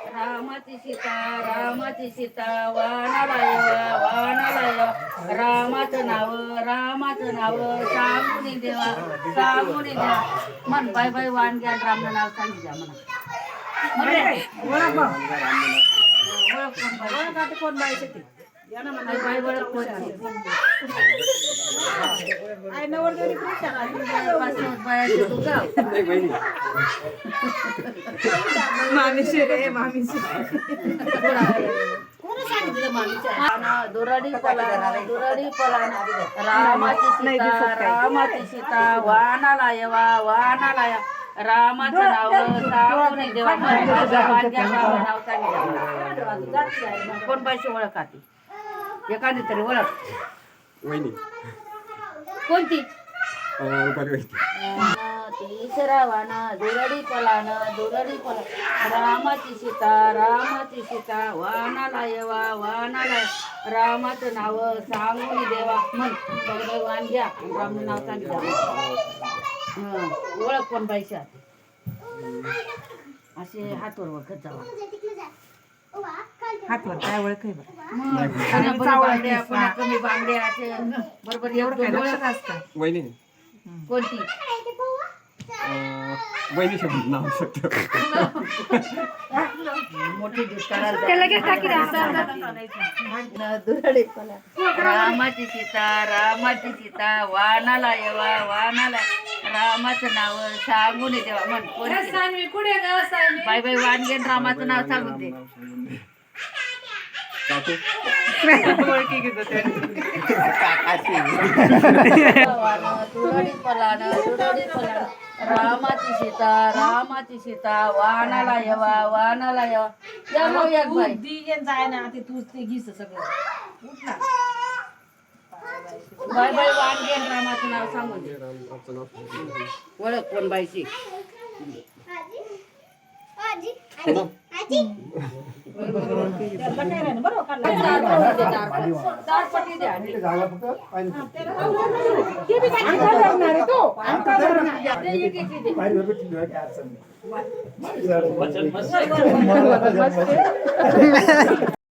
रामाची सीता वाणाला येवा रामाचं नाव सांगून देवा मन बाय बाय वाण घ्या रामचं नाव सांगितलं म्हणा कोण बायचे ते बाय बाय आय नवरदेवी कृष्ण मामीशी रे मामीशी दुराडी पलाना रामाची सीता वाणाला येवा रामाचं नाव सांगून देवा नाव सांगितलं कोण बायची ओळख आती एखादी तरी ओळख वहिनी कोणती श्रावणा दुरडी पलान रामाची सीता वानाला येवा रामाचं नाव सांगून देवा म्हण बघ वाण घ्या रामचं नाव सांगितलं ओळख कोण पाहिजे असे हातवर वखत जावा हातवर काय ओळख आहे कमी बांगड्या असे बरोबर एवढं काय लक्षात असतं वहिनी कोणती वहिनी शब्द नाव शकतो मोठी रामाची सीता वानाला येवा रामाचं नाव सांगून देवा म्हण बाय बाय वाण घेऊन रामाचं नाव सांगून दे दुरडी पलान रामाची सीता वानाला येवा या मग एक बाई जाय ना ते तूच ते घिस सगळं बाय बाय वाण घेऊन रामाचं नाव सांगून दे ओळख कोण बाईची तो